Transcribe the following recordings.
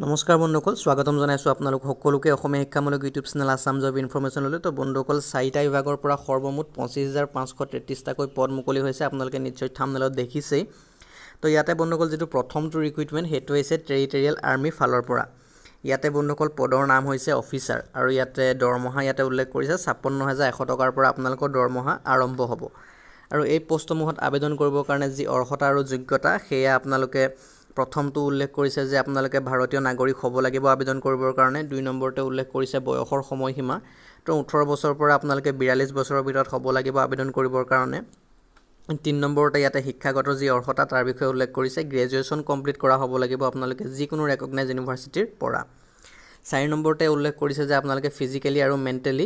নমস্কাৰ বন্ধুসকল, স্বাগতম জনাইছোঁ আপোনালোক সকলোকে অসমীয়া শিক্ষামূলক ইউটিউব চেনেল আছাম জব ইনফৰমেশ্যনলৈ। তো বন্ধুসকল, 4টা বিভাগৰ পৰা সৰ্বমুঠ 25,533টাকৈ পদ মুকলি হৈছে। আপোনালোকে নিশ্চয় থাম্বনেইলত দেখিছেই। তো ইয়াতে বন্ধুসকল যিটো প্ৰথমটো ৰিক্ৰুইটমেণ্ট সেইটো হৈছে টেৰিটৰিয়েল আৰ্মি ফালৰ পৰা। ইয়াতে বন্ধুসকল পদৰ নাম হৈছে অফিচাৰ আৰু ইয়াতে দৰমহা ইয়াতে উল্লেখ কৰিছে 56,100 টকাৰ পৰা আপোনালোকৰ দৰমহা আৰম্ভ হ'ব। আৰু এই পোষ্টসমূহত আবেদন কৰিবৰ কাৰণে যি অৰ্হতা আৰু যোগ্যতা সেয়া আপোনালোকে প্ৰথমটো উল্লেখ কৰিছে যে আপোনালোকে ভাৰতীয় নাগৰিক হ'ব লাগিব আবেদন কৰিবৰ কাৰণে। 2 নম্বৰতে উল্লেখ কৰিছে বয়সৰ সময়সীমা। তো 18 বছৰৰ পৰা আপোনালোকে 42 বছৰৰ ভিতৰত হ'ব লাগিব আবেদন কৰিবৰ কাৰণে। 3 নম্বৰতে ইয়াতে শিক্ষাগত যি অৰ্হতা তাৰ বিষয়ে উল্লেখ কৰিছে গ্ৰেজুৱেশ্যন কমপ্লিট কৰা হ'ব লাগিব আপোনালোকে যিকোনো ৰেকগনাইজ ইউনিভাৰ্চিটিৰ পৰা। 4 নম্বৰতে উল্লেখ কৰিছে যে আপোনালোকে ফিজিকেলি আৰু মেণ্টেলি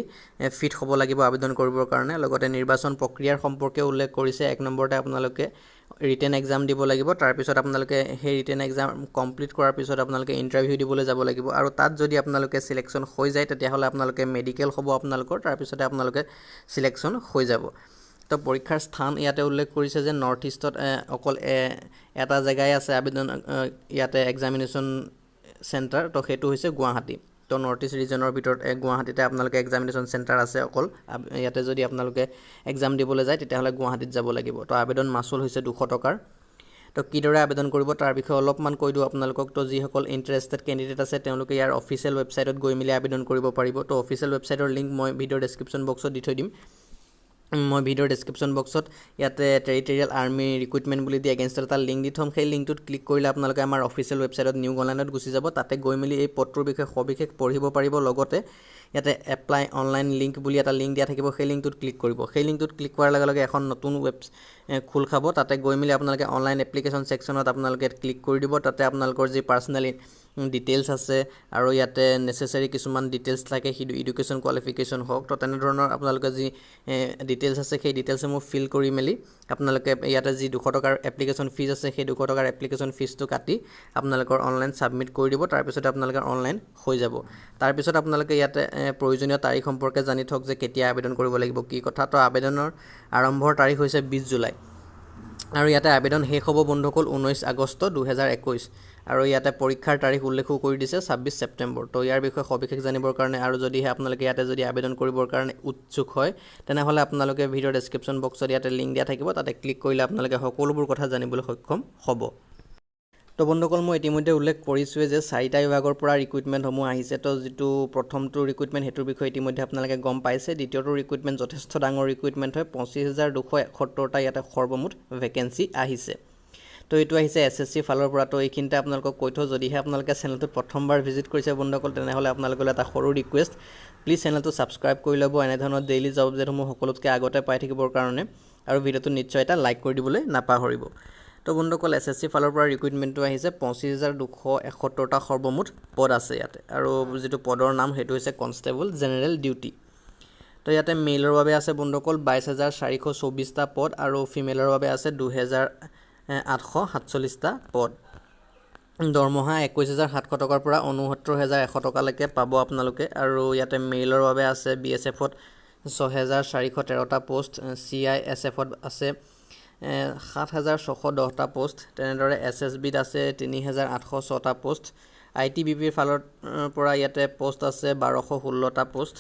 ফিট হ'ব লাগিব আবেদন কৰিবৰ কাৰণে। লগতে নিৰ্বাচন প্ৰক্ৰিয়াৰ সম্পৰ্কে উল্লেখ কৰিছে। 1 নম্বৰতে আপোনালোকে ৰিটেন এক্সাম দিব লাগিব। তাৰপিছত আপোনালোকে সেই ৰিটেন এক্সাম কমপ্লিট কৰাৰ পিছত আপোনালোকে ইণ্টাৰভিউ দিবলৈ যাব লাগিব আৰু তাত যদি আপোনালোকে চিলেকশ্যন হৈ যায় তেতিয়াহ'লে আপোনালোকে মেডিকেল হ'ব আপোনালোকৰ, তাৰপিছতে আপোনালোকে চিলেকশ্যন হৈ যাব। তো পৰীক্ষাৰ স্থান ইয়াতে উল্লেখ কৰিছে যে নৰ্থ ইষ্টত অকল এটা জেগাই আছে আবেদন ইয়াতে এক্সামিনেশ্যন চেণ্টাৰ, তো সেইটো হৈছে গুৱাহাটী। তো নৰ্থ ইষ্ট ৰিজনৰ ভিতৰত গুৱাহাটীতে আপোনালোকে এক্সামিনেশ্যন চেণ্টাৰ আছে অকল। ইয়াতে যদি আপোনালোকে এক্সাম দিবলৈ যায় তেতিয়াহ'লে গুৱাহাটীত যাব লাগিব। তো আবেদন মাচুল হৈছে 200 টকাৰ। তো কিদৰে আবেদন কৰিব তাৰ বিষয়ে অলপমান কৈ দিওঁ আপোনালোকক। তো যিসকল ইণ্টাৰেষ্টেড কেণ্ডিডেট আছে তেওঁলোকে ইয়াৰ অফিচিয়েল ৱেবছাইটত গৈ মেলি আবেদন কৰিব পাৰিব। তো অফিচিয়েল ৱেবছাইটৰ লিংক মই ভিডিঅ'ৰ ডেছক্ৰিপশ্যন বক্সত দি থৈ দিম। মই ভিডিঅ'ৰ ডেছক্ৰিপশ্যন বক্সত ইয়াতে টেৰিটৰিয়েল আৰ্মি ৰিক্ৰুইটমেণ্ট বুলি দি এগেইনষ্টত এটা লিংক দি থ'ম। সেই লিংকটোত ক্লিক কৰিলে আপোনালোকে আমাৰ অফিচিয়েল ৱেবছাইটত নিউ অনলাইনত গুচি যাব। তাতে গৈ মেলি এই পদটোৰ বিষয়ে সবিশেষ পঢ়িব পাৰিব। লগতে ইয়াতে এপ্লাই অনলাইন লিংক বুলি এটা লিংক দিয়া থাকিব, সেই লিংকটোত ক্লিক কৰিব। সেই লিংকটোত ক্লিক কৰাৰ লগে লগে এখন নতুন খোল খাব। তাতে গৈ মেলি আপোনালোকে অনলাইন এপ্লিকেশ্যন ছেকশ্যনত আপোনালোকে ক্লিক কৰি দিব। তাতে আপোনালোকৰ যি পাৰ্চনেল ডিটেইলছ আছে আৰু ইয়াতে নেচেচাৰী কিছুমান ডিটেইলছ থাকে, সেইটো এডুকেশ্যন কোৱালিফিকেশ্যন হওক। তো তেনেধৰণৰ আপোনালোকে যি ডিটেইলছ আছে সেই ডিটেইলছসমূহ ফিল কৰি মেলি আপোনালোকে ইয়াতে যি 200 টকাৰ এপ্লিকেশ্যন ফিজ আছে সেই 200 টকাৰ এপ্লিকেশ্যন ফিজটো কাটি আপোনালোকৰ অনলাইন ছাবমিট কৰি দিব। তাৰপিছতে আপোনালোকে অনলাইন হৈ যাব। তাৰপিছত আপোনালোকে ইয়াতে প্ৰয়োজনীয় তাৰিখ সম্পৰ্কে জানি থওক যে কেতিয়া আবেদন কৰিব লাগিব কি কথা। তো আবেদনৰ আৰম্ভৰ তাৰিখ হৈছে 20 জুলাই আৰু ইয়াতে আবেদন শেষ হ'ব বন্ধুসকল 19 আগষ্ট 2021 আৰু ইয়াতে পৰীক্ষাৰ তাৰিখ উল্লেখো কৰি দিছে 26 ছেপ্টেম্বৰ। তো ইয়াৰ বিষয়ে সবিশেষ জানিবৰ কাৰণে আৰু যদিহে আপোনালোকে ইয়াতে যদি আবেদন কৰিবৰ কাৰণে উৎসুক হয় তেনেহ'লে আপোনালোকে ভিডিঅ'ৰ ডেছক্ৰিপশ্যন বক্সত ইয়াতে লিংক দিয়া থাকিব, তাতে ক্লিক কৰিলে আপোনালোকে সকলোবোৰ কথা জানিবলৈ সক্ষম হ'ব। তো বন্ধুসকল, মই ইতিমধ্যে উল্লেখ কৰিছোঁৱে যে 4টা বিভাগৰ পৰা ৰিক্ৰুইটমেণ্টসমূহ আহিছে। তো যিটো প্ৰথমটো ৰিক্ৰুইটমেণ্ট সেইটোৰ বিষয়ে ইতিমধ্যে আপোনালোকে গম পাইছে। দ্বিতীয়টো ৰিক্ৰুইটমেণ্ট যথেষ্ট ডাঙৰ ৰিক্ৰুইটমেণ্ট হয়। 25,271টা ইয়াতে সৰ্বমুঠ ভেকেঞ্চি আহিছে। তো এইটো আহিছে SSC ফালৰ পৰা। তো এইখিনিতে আপোনালোকক কৈ থওঁ, যদিহে আপোনালোকে চেনেলটোত প্ৰথমবাৰ ভিজিট কৰিছে বন্ধুসকল তেনেহ'লে আপোনালোকলৈ এটা সৰু ৰিকুৱেষ্ট, প্লিজ চেনেলটো ছাবস্ক্ৰাইব কৰি ল'ব এনেধৰণৰ ডেইলি জব আপডেটসমূহ সকলোতকৈ আগতে পাই থাকিবৰ কাৰণে, আৰু ভিডিঅ'টো নিশ্চয় এটা লাইক কৰি দিবলৈ নাপাহৰিব। তো বন্ধুসকল, SSC ফালৰ পৰা ৰিক্ৰুইটমেণ্টটো আহিছে 25,271টা সৰ্বমুঠ পদ আছে ইয়াতে। আৰু যিটো পদৰ নাম সেইটো হৈছে কনষ্টেবল জেনেৰেল ডিউটি। তো ইয়াতে মেইলৰ বাবে আছে বন্ধুসকল 22,424টা পদ আৰু ফিমেলৰ বাবে আছে 2,847টা পদ। দৰমহা 21,700 টকাৰ পৰা 69,100 টকালৈকে পাব আপোনালোকে। আৰু ইয়াতে মেইলৰ বাবে আছে BSFত 6,413টা পোষ্ট, CISFত আছে 7,610টা পোষ্ট, তেনেদৰে SSBত আছে 3,806টা পোষ্ট। ITBPৰ ফালৰ পৰা ইয়াতে পোষ্ট আছে 1,216টা পোষ্ট।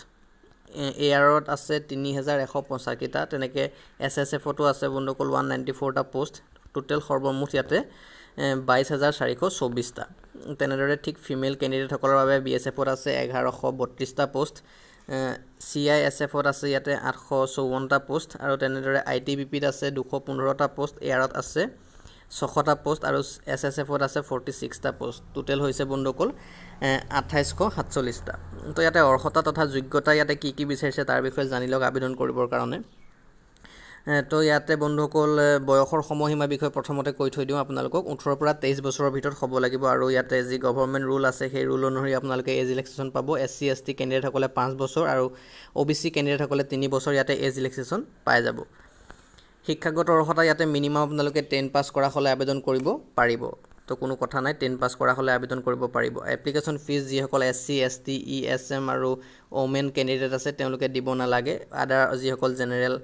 এয়াৰত আছে 3,185টা, তেনেকৈ SSFতো আছে বন্ধুসকল 194টা পোষ্ট। টোটেল সৰ্বমুঠ ইয়াতে 22,424টা। তেনেদৰে ঠিক ফিমেল কেণ্ডিডেটসকলৰ বাবে BSFত আছে 1,132টা পোষ্ট, CISFত আছে ইয়াতে 854টা পোষ্ট, আৰু তেনেদৰে ITBPত আছে 215টা পোষ্ট, এয়াৰত আছে 600টা পোষ্ট আৰু SSFত আছে 46টা পোষ্ট। টোটেল হৈছে বন্ধুসকল 2,847টা। তো ইয়াতে অৰ্হতা তথা যোগ্যতা ইয়াতে কি কি বিচাৰিছে তাৰ বিষয়ে জানি লওক আবেদন কৰিবৰ কাৰণে। তো ইয়াতে বন্ধুসকল বয়সৰ সময়সীমাৰ বিষয়ে প্ৰথমতে কৈ থৈ দিওঁ আপোনালোকক। 18 পৰা 23 বছৰৰ ভিতৰত হ'ব লাগিব। আৰু ইয়াতে যি গভৰ্ণমেণ্ট ৰুল আছে সেই ৰুল অনুসৰি আপোনালোকে এজ ৰিলেক্সেশ্যন পাব। SC ST কেণ্ডিডেটসকলে 5 বছৰ আৰু OBC কেণ্ডিডেটসকলে 3 বছৰ ইয়াতে এজ ৰিলেক্সেশ্যন পাই যাব। শিক্ষাগত অৰ্হতা ইয়াতে মিনিমাম আপোনালোকে 10 পাছ কৰা হ'লে আবেদন কৰিব পাৰিব। তো কোনো কথা নাই, 10 পাছ কৰা হ'লে আবেদন কৰিব পাৰিব। এপ্লিকেশ্যন ফিজ যিসকল SC ST ESM আৰু ওমেন কেণ্ডিডেট আছে তেওঁলোকে দিব নালাগে। আদাৰ যিসকল জেনেৰেল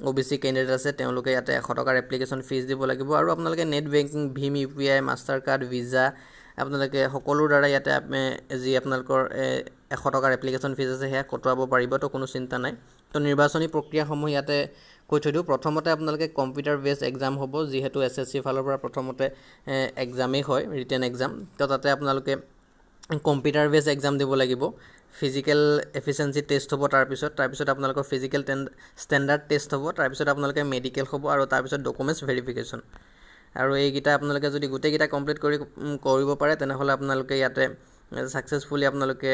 OBC কেণ্ডিডেট আছে তেওঁলোকে ইয়াতে 100 টকাৰ এপ্লিকেশ্যন ফিজ দিব লাগিব। আৰু আপোনালোকে নেট বেংকিং, ভীম UPI, মাষ্টাৰ কাৰ্ড, ভিছা আপোনালোকে সকলোৰ দ্বাৰা ইয়াতে যি আপোনালোকৰ 100 টকাৰ এপ্লিকেশ্যন ফিজ আছে সেয়া কটোৱাব পাৰিব, তো কোনো চিন্তা নাই। তো নিৰ্বাচনী প্ৰক্ৰিয়াসমূহ ইয়াতে কৈ থৈ দিওঁ। প্ৰথমতে আপোনালোকে কম্পিউটাৰ বেছ এক্সাম হ'ব, যিহেতু SSC ফালৰ পৰা প্ৰথমতে এক্সামেই হয়, ৰিটেন এক্সাম। তো তাতে আপোনালোকে কম্পিউটাৰ বেছ এক্সাম দিব লাগিব। ফিজিকেল এফিচিয়েঞ্চি টেষ্ট হ'ব, তাৰপিছত আপোনালোকৰ ফিজিকেল ষ্টেণ্ডাৰ্ড টেষ্ট হ'ব, তাৰপিছত আপোনালোকে মেডিকেল হ'ব, আৰু তাৰপিছত ডকুমেণ্টছ ভেৰিফিকেশ্যন। আৰু এইকেইটা আপোনালোকে যদি গোটেইকেইটা কমপ্লিট কৰিব পাৰে তেনেহ'লে আপোনালোকে ইয়াতে ছাকচেছফুলি আপোনালোকে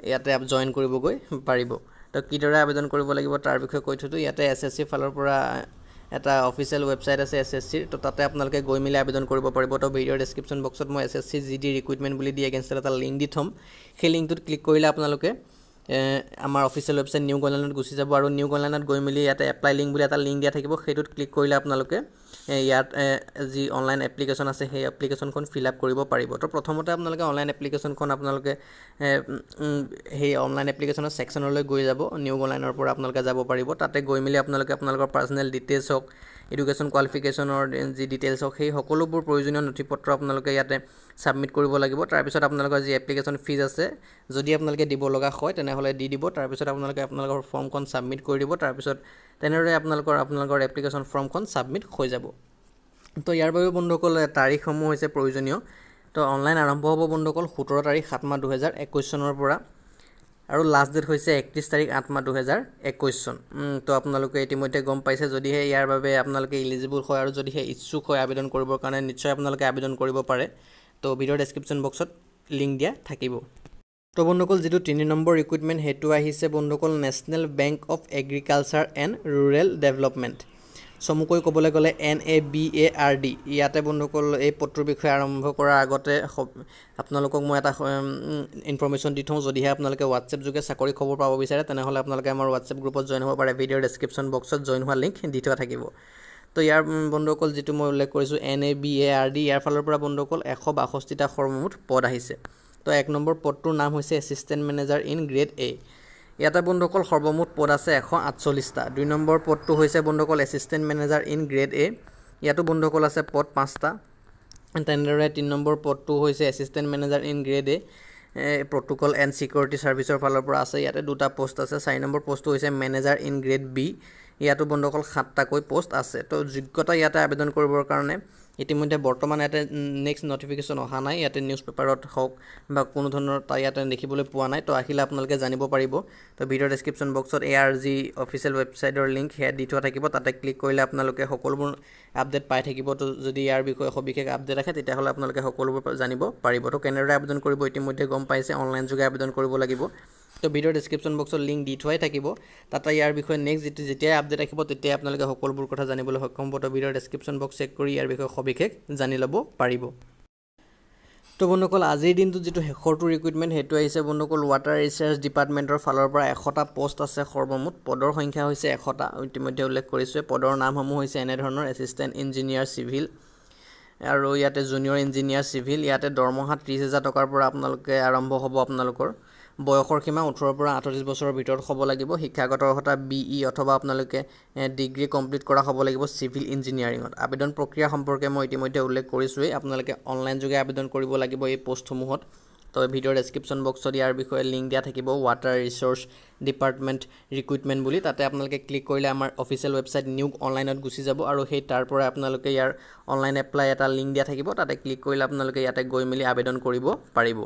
ইয়াতে জইন কৰিবগৈ পাৰিব। তো কিদৰে আবেদন কৰিব লাগিব তাৰ বিষয়ে কৈ থৈছোঁ। ইয়াতে SSC ফালৰ পৰা এটা অফিচিয়েল ৱেবছাইট আছে SSCৰ, তো তাতে আপোনালোকে গৈ মেলি আবেদন কৰিব পাৰিব। তো ভিডিঅ'ৰ ডেছক্ৰিপশ্যন বক্সত মই SSC GD ৰিক্ৰুইটমেণ্ট বুলি দি এগেইনষ্টত এটা লিংক দি থ'ম। সেই লিংকটোত ক্লিক কৰিলে আপোনালোকে আমাৰ অফিচিয়েল ৱেবছাইট নিউ অনলাইনত গুচি যাব, আৰু নিউ অনলাইনত গৈ মেলি ইয়াতে এপ্লাই লিংক বুলি এটা লিংক দিয়া থাকিব। সেইটোত ক্লিক কৰিলে আপোনালোকে ইয়াত যি অনলাইন এপ্লিকেশ্যন আছে সেই এপ্লিকেশ্যনখন ফিল আপ কৰিব পাৰিব। তো প্ৰথমতে আপোনালোকে অনলাইন এপ্লিকেশ্যনখন আপোনালোকে সেই অনলাইন এপ্লিকেশ্যনৰ ছেকশ্যনলৈ গৈ যাব। নিউ অনলাইনৰ পৰা আপোনালোকে যাব পাৰিব। তাতে গৈ মেলি আপোনালোকে আপোনালোকৰ পাৰ্চনেল ডিটেইলছ হওক, এডুকেশ্যন কোৱালিফিকেশ্যনৰ যি ডিটেইলছ হওক, সেই সকলোবোৰ প্ৰয়োজনীয় নথিপত্ৰ আপোনালোকে ইয়াতে ছাবমিট কৰিব লাগিব। তাৰপিছত আপোনালোকৰ যি এপ্লিকেশ্যন ফিজ আছে যদি আপোনালোকে দিব লগা হয় তেনেহ'লে দি দিব। তাৰপিছত আপোনালোকে আপোনালোকৰ ফৰ্মখন ছাবমিট কৰি দিব। তাৰপিছত তেনেদৰে আপোনালোকৰ এপ্লিকেশ্যন ফৰ্মখন ছাবমিট হৈ যাব। তো ইয়াৰ বাবে বন্ধুসকল তাৰিখসমূহ হৈছে প্ৰয়োজনীয়। তো অনলাইন আৰম্ভ হ'ব বন্ধুসকল 17 তাৰিখ 7 মাহ 2021 চনৰ পৰা, আৰু লাষ্ট ডেট হৈছে 31 তাৰিখ 8 মাহ 2021 চন। তো আপোনালোকে ইতিমধ্যে গম পাইছে। যদিহে ইয়াৰ বাবে আপোনালোকে ইলিজিবল হয় আৰু যদিহে ইচ্ছুক হয় আবেদন কৰিবৰ কাৰণে, নিশ্চয় আপোনালোকে আবেদন কৰিব পাৰে। তো ভিডিঅ'ৰ ডেছক্ৰিপশ্যন বক্সত লিংক দিয়া থাকিব। তো বন্ধুসকল যিটো 3 নম্বৰ ৰিক্ৰুইটমেণ্ট সেইটো আহিছে বন্ধুসকল national bank of agriculture and rural development, চমুকৈ ক'বলৈ গ'লে NABARD। ইয়াতে বন্ধুসকল এই পদটোৰ বিষয়ে আৰম্ভ কৰাৰ আগতে আপোনালোকক মই এটা ইনফৰ্মেশ্যন দি থওঁ। যদিহে আপোনালোকে হোৱাটছএপ যোগে চাকৰি খবৰ পাব বিচাৰে তেনেহ'লে আপোনালোকে আমাৰ হোৱাটছএপ গ্ৰুপত জইন হ'ব পাৰে। ভিডিঅ'ৰ ডেছক্ৰিপশ্যন বক্সত জইন হোৱা লিংক দি থোৱা থাকিব। তো ইয়াৰ বন্ধুসকল যিটো মই উল্লেখ কৰিছোঁ NABARD, ইয়াৰ ফালৰ পৰা বন্ধুসকল 162টা সৰ্বমুঠ পদ আহিছে। তো 1 নম্বৰ পদটোৰ নাম হৈছে assistant manager in grade A। ইয়াতে বন্ধুসকল সৰ্বমুঠ পদ আছে 148টা। 2 নম্বৰ পদটো হৈছে বন্ধুসকল assistant manager in grade A, ইয়াতো বন্ধুসকল আছে পদ 5টা। তেনেদৰে 3 নম্বৰ পদটো হৈছে assistant manager in grade A, protocol and security ছাৰ্ভিচৰ ফালৰ পৰা আছে, ইয়াতে 2টা পোষ্ট আছে। 4 নম্বৰ পোষ্টটো হৈছে মেনেজাৰ ইন গ্ৰেড B, ইয়াতো বন্ধুসকল 7টাকৈ পোষ্ট আছে। তো যোগ্যতা ইয়াতে আবেদন কৰিবৰ কাৰণে ইতিমধ্যে বৰ্তমান ইয়াতে নেক্সট নটিফিকেশ্যন অহা নাই, ইয়াতে নিউজ পেপাৰত হওক বা কোনো ধৰণৰ ইয়াতে দেখিবলৈ পোৱা নাই। তো আহিলে আপোনালোকে জানিব পাৰিব। তো ভিডিঅ'ৰ ডেছক্ৰিপশ্যন বক্সত ARG অফিচিয়েল ৱেবছাইটৰ লিংক সেয়া দি থোৱা থাকিব। তাতে ক্লিক কৰিলে আপোনালোকে সকলোবোৰ আপডেট পাই থাকিব। তো যদি ইয়াৰ বিষয়ে সবিশেষ আপডেট ৰাখে তেতিয়াহ'লে আপোনালোকে সকলোবোৰ জানিব পাৰিব। তো কেনেদৰে আবেদন কৰিব ইতিমধ্যে গম পাইছে, অনলাইন যোগে আবেদন কৰিব লাগিব। তো ভিডিঅ'ৰ ডেছক্ৰিপশ্যন বক্সত লিংক দি থোৱাই থাকিব। তাতে ইয়াৰ বিষয়ে নেক্সট যেতিয়াই আপডেট ৰাখিব তেতিয়াই আপোনালোকে সকলোবোৰ কথা জানিবলৈ সক্ষম হ'ব। তো ভিডিঅ'ৰ ডেছক্ৰিপশ্যন বক্স চেক কৰি ইয়াৰ বিষয়ে সবিশেষ জানি ল'ব পাৰিব। তো বন্ধুসকল আজিৰ দিনটোত যিটো শেষৰটো ৰিক্ৰুইটমেণ্ট সেইটো আহিছে বন্ধুসকল ৱাটাৰ ৰিচাৰ্চ ডিপাৰ্টমেণ্টৰ ফালৰ পৰা 100টা পোষ্ট আছে সৰ্বমুঠ। পদৰ সংখ্যা হৈছে 100টা, ইতিমধ্যে উল্লেখ কৰিছোঁ। পদৰ নামসমূহ হৈছে এনেধৰণৰ এছিষ্টেণ্ট ইঞ্জিনিয়াৰ চিভিল, আৰু ইয়াতে জুনিয়ৰ ইঞ্জিনিয়াৰ চিভিল। ইয়াতে দৰমহা 30,000 টকাৰ পৰা আপোনালোকে আৰম্ভ হ'ব। আপোনালোকৰ বয়সৰ সীমা 18 পৰা 38 বছৰৰ ভিতৰত হ'ব লাগিব। শিক্ষাগত অৰ্হতা BE অথবা আপোনালোকে ডিগ্ৰী কমপ্লিট কৰা হ'ব লাগিব চিভিল ইঞ্জিনিয়াৰিঙত। আবেদন প্ৰক্ৰিয়া সম্পৰ্কে মই ইতিমধ্যে উল্লেখ কৰিছোঁৱেই। আপোনালোকে অনলাইন যোগে আবেদন কৰিব লাগিব এই পোষ্টসমূহত। তো ভিডিঅ'ৰ ডেছক্ৰিপশ্যন বক্সত ইয়াৰ বিষয়ে লিংক দিয়া থাকিব, ৱাটাৰ ৰিচোৰ্চ ডিপাৰ্টমেণ্ট ৰিক্ৰুইটমেণ্ট বুলি। তাতে আপোনালোকে ক্লিক কৰিলে আমাৰ অফিচিয়েল ৱেবছাইট নিউ অনলাইনত গুচি যাব, আৰু সেই তাৰ পৰা আপোনালোকে ইয়াৰ অনলাইন এপ্লাই এটা লিংক দিয়া থাকিব। তাতে ক্লিক কৰিলে আপোনালোকে ইয়াতে গৈ মেলি আবেদন কৰিব পাৰিব।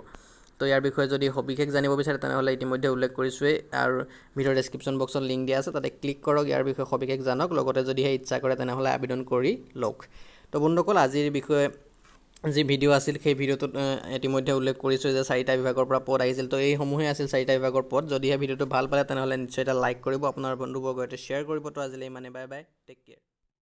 তো ইয়াৰ বিষয়ে যদি সবিশেষ জানিব বিচাৰে তেনেহ'লে ইতিমধ্যে উল্লেখ কৰিছোঁৱেই, আৰু ভিডিঅ'ৰ ডেছক্ৰিপশ্যন বক্সত লিংক দিয়া আছে, তাতে ক্লিক কৰক, ইয়াৰ বিষয়ে সবিশেষ জানক, লগতে যদিহে ইচ্ছা কৰে তেনেহ'লে আবেদন কৰি লওক। তো বন্ধুসকল আজিৰ বিষয়ে যি ভিডিঅ' আছিল সেই ভিডিঅ'টোত ইতিমধ্যে উল্লেখ কৰিছোঁ যে 4টা বিভাগৰ পৰা পদ আহিছিল। তো এইসমূহেই আছিল 4টা বিভাগৰ পদ। যদিহে ভিডিঅ'টো ভাল পালে তেনেহ'লে নিশ্চয় এটা লাইক কৰিব, আপোনাৰ বন্ধুবৰ্গৰ সৈতে শ্বেয়াৰ কৰিব। তো আজিলৈ ইমানে, বাই বাই, টেক কেয়াৰ।